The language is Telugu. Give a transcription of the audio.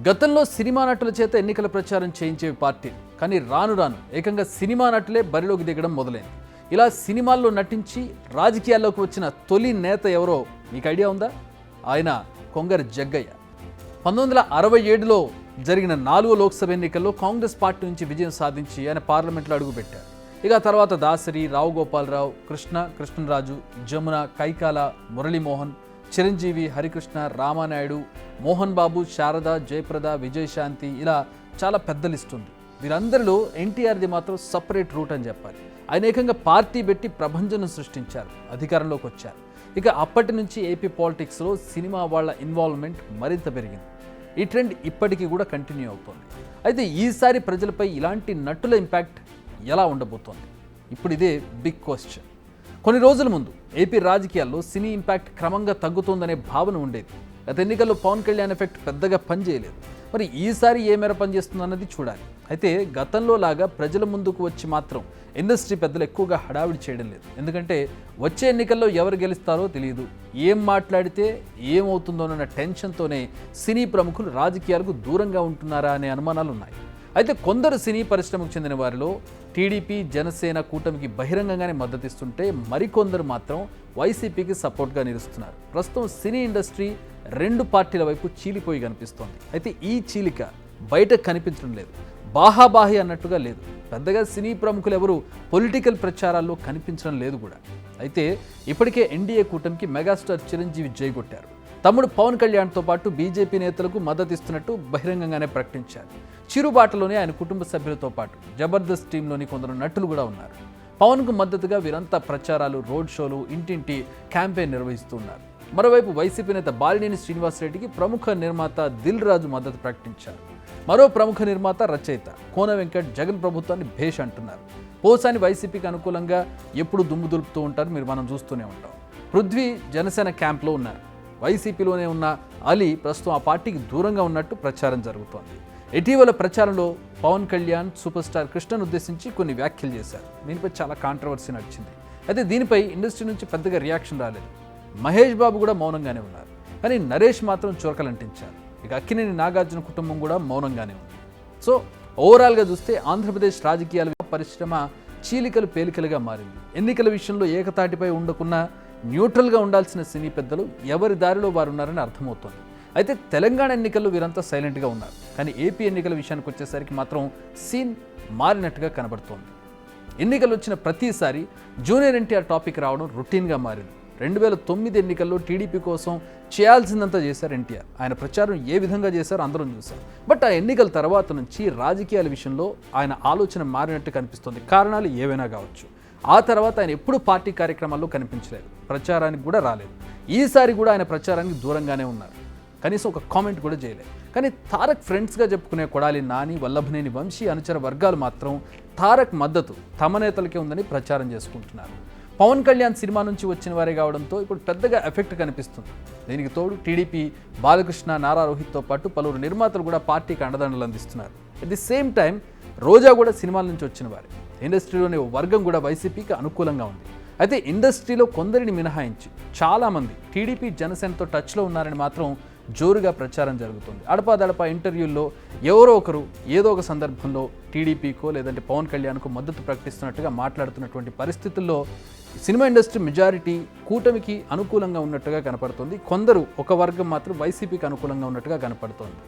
గతంలో సినిమా నటుల చేత ఎన్నికల ప్రచారం చేయించేవి పార్టీలు. కానీ రాను రాను ఏకంగా సినిమా నటులే బరిలోకి దిగడం మొదలైంది. ఇలా సినిమాల్లో నటించి రాజకీయాల్లోకి వచ్చిన తొలి నేత ఎవరో మీకు ఐడియా ఉందా? ఆయన కొంగరి జగ్గయ్య. 1967లో జరిగిన 4వ లోక్సభ ఎన్నికల్లో కాంగ్రెస్ పార్టీ నుంచి విజయం సాధించి ఆయన పార్లమెంట్లో అడుగుపెట్టారు. ఇక తర్వాత దాసరి, రావు గోపాలరావు, కృష్ణరాజు, జమున, కైకాల, మురళీమోహన్, చిరంజీవి, హరికృష్ణ, రామానాయుడు, మోహన్ బాబు, శారద, జయప్రద, విజయశాంతి, ఇలా చాలా పెద్ద లిస్ట్ ఉంది. వీరందరిలో ఎన్టీఆర్ది మాత్రం సపరేట్ రూట్ అని చెప్పాలి. ఆయన ఏకంగా పార్టీ పెట్టి ప్రభంజనం సృష్టించారు, అధికారంలోకి వచ్చారు. ఇక అప్పటి నుంచి ఏపీ పాలిటిక్స్లో సినిమా వాళ్ళ ఇన్వాల్వ్మెంట్ మరింత పెరిగింది. ఈ ట్రెండ్ ఇప్పటికీ కూడా కంటిన్యూ అవుతోంది. అయితే ఈసారి ప్రజలపై ఇలాంటి నటుల ఇంపాక్ట్ ఎలా ఉండబోతోంది? ఇప్పుడు ఇదే బిగ్ క్వశ్చన్. కొన్ని రోజుల ముందు ఏపీ రాజకీయాల్లో సినీ ఇంపాక్ట్ క్రమంగా తగ్గుతోందనే భావన ఉండేది. గత ఎన్నికల్లో పవన్ కళ్యాణ్ ఎఫెక్ట్ పెద్దగా పనిచేయలేదు. మరి ఈసారి ఏ మేర పనిచేస్తుందన్నది చూడాలి. అయితే గతంలో లాగా ప్రజల ముందుకు వచ్చి మాత్రం ఇండస్ట్రీ పెద్దలు ఎక్కువగా హడావిడి చేయడం లేదు. ఎందుకంటే వచ్చే ఎన్నికల్లో ఎవరు గెలుస్తారో తెలియదు, ఏం మాట్లాడితే ఏమవుతుందోనన్న టెన్షన్తోనే సినీ ప్రముఖులు రాజకీయాలకు దూరంగా ఉంటున్నారా అనే అనుమానాలు ఉన్నాయి. అయితే కొందరు సినీ పరిశ్రమకు చెందిన వారిలో టీడీపీ, జనసేన కూటమికి బహిరంగంగానే మద్దతిస్తుంటే మరికొందరు మాత్రం వైసీపీకి సపోర్ట్గా నిలుస్తున్నారు. ప్రస్తుతం సినీ ఇండస్ట్రీ 2 పార్టీల వైపు చీలిపోయి కనిపిస్తోంది. అయితే ఈ చీలిక బయట కనిపించడం లేదు, బాహాబాహి అన్నట్టుగా లేదు. పెద్దగా సినీ ప్రముఖులు ఎవరు పొలిటికల్ ప్రచారాల్లో కనిపించడం లేదు కూడా. అయితే ఇప్పటికే ఎన్డీఏ కూటమికి మెగాస్టార్ చిరంజీవి జైగొట్టారు. తమ్ముడు పవన్ కళ్యాణ్తో పాటు బీజేపీ నేతలకు మద్దతిస్తున్నట్టు బహిరంగంగానే ప్రకటించారు. చిరుబాటలోనే ఆయన కుటుంబ సభ్యులతో పాటు జబర్దస్త్ టీంలోని కొందరు నటులు కూడా ఉన్నారు. పవన్కు మద్దతుగా వీరంతా ప్రచారాలు, రోడ్ షోలు, ఇంటింటి క్యాంపెయిన్ నిర్వహిస్తున్నారు. మరోవైపు వైసీపీ నేత బాలినేని శ్రీనివాసరెడ్డికి ప్రముఖ నిర్మాత దిల్ రాజు మద్దతు ప్రకటించారు. మరో ప్రముఖ నిర్మాత, రచయిత కోన వెంకట్ జగన్ ప్రభుత్వాన్ని భేష్ అంటున్నారు. పోసాని వైసీపీకి అనుకూలంగా ఎప్పుడు దుమ్ము దులుపుతూ ఉంటారు, మనం చూస్తూనే ఉంటాం. పృథ్వీ జనసేన క్యాంప్లో ఉన్నారు. వైసీపీలోనే ఉన్న అలీ ప్రస్తుతం ఆ పార్టీకి దూరంగా ఉన్నట్టు ప్రచారం జరుగుతోంది. ఇటీవల ప్రచారంలో పవన్ కళ్యాణ్ సూపర్ స్టార్ కృష్ణను ఉద్దేశించి కొన్ని వ్యాఖ్యలు చేశారు. దీనిపై చాలా కాంట్రవర్సీ నడిచింది. అయితే దీనిపై ఇండస్ట్రీ నుంచి పెద్దగా రియాక్షన్ రాలేదు. మహేష్ బాబు కూడా మౌనంగానే ఉన్నారు. కానీ నరేష్ మాత్రం చురకలంటించారు. ఇక అక్కినేని నాగార్జున కుటుంబం కూడా మౌనంగానే ఉంది. సో ఓవరాల్గా చూస్తే ఆంధ్రప్రదేశ్ రాజకీయాల పరిశ్రమ చీలికలు పేలికలుగా మారింది. ఎన్నికల విషయంలో ఏకతాటిపై ఉండకున్నా న్యూట్రల్గా ఉండాల్సిన సినీ పెద్దలు ఎవరి దారిలో వారు ఉన్నారని అర్థమవుతోంది. అయితే తెలంగాణ ఎన్నికల్లో వీరంతా సైలెంట్గా ఉన్నారు. కానీ ఏపీ ఎన్నికల విషయానికి వచ్చేసరికి మాత్రం సీన్ మారినట్టుగా కనబడుతోంది. ఎన్నికలు వచ్చిన ప్రతిసారి జూనియర్ ఎన్టీఆర్ టాపిక్ రావడం రొటీన్గా మారింది. 2009 ఎన్నికల్లో టీడీపీ కోసం చేయాల్సిందంతా చేశారు ఎన్టీఆర్. ఆయన ప్రచారం ఏ విధంగా చేశారో అందరం చూశారు. బట్ ఆ ఎన్నికల తర్వాత నుంచి రాజకీయాల విషయంలో ఆయన ఆలోచన మారినట్టు కనిపిస్తుంది. కారణాలు ఏవైనా కావచ్చు. ఆ తర్వాత ఆయన ఎప్పుడు పార్టీ కార్యక్రమాల్లో కనిపించలేదు, ప్రచారానికి కూడా రాలేదు. ఈసారి కూడా ఆయన ప్రచారానికి దూరంగానే ఉన్నారు. కనీసం ఒక కామెంట్ కూడా చేయలేదు. కానీ తారక్ ఫ్రెండ్స్గా చెప్పుకునే కొడాలి నాని, వల్లభనేని వంశీ అనుచర వర్గాలు మాత్రం తారక్ మద్దతు తమ నేతలకే ఉందని ప్రచారం చేసుకుంటున్నారు. పవన్ కళ్యాణ్ సినిమా నుంచి వచ్చిన వారే కావడంతో ఇప్పుడు పెద్దగా ఎఫెక్ట్ కనిపిస్తుంది. దీనికి తోడు టీడీపీ, బాలకృష్ణ, నారా రోహిత్తో పాటు పలువురు నిర్మాతలు కూడా పార్టీకి అండదండలు అందిస్తున్నారు. అట్ ది సేమ్ టైం రోజా కూడా సినిమాల నుంచి వచ్చిన వారే. ఇండస్ట్రీలోని వర్గం కూడా వైసీపీకి అనుకూలంగా ఉంది. అయితే ఇండస్ట్రీలో కొందరిని మినహాయించి చాలామంది టీడీపీ, జనసేనతో టచ్లో ఉన్నారని మాత్రం జోరుగా ప్రచారం జరుగుతుంది. అడపాదడపా ఇంటర్వ్యూల్లో ఎవరో ఒకరు ఏదో ఒక సందర్భంలో టీడీపీకో లేదంటే పవన్ కళ్యాణ్కు మద్దతు ప్రకటిస్తున్నట్టుగా మాట్లాడుతున్నటువంటి పరిస్థితుల్లో సినిమా ఇండస్ట్రీ మెజారిటీ కూటమికి అనుకూలంగా ఉన్నట్టుగా కనపడుతుంది. కొందరు, ఒక వర్గం మాత్రం వైసీపీకి అనుకూలంగా ఉన్నట్టుగా కనపడుతోంది.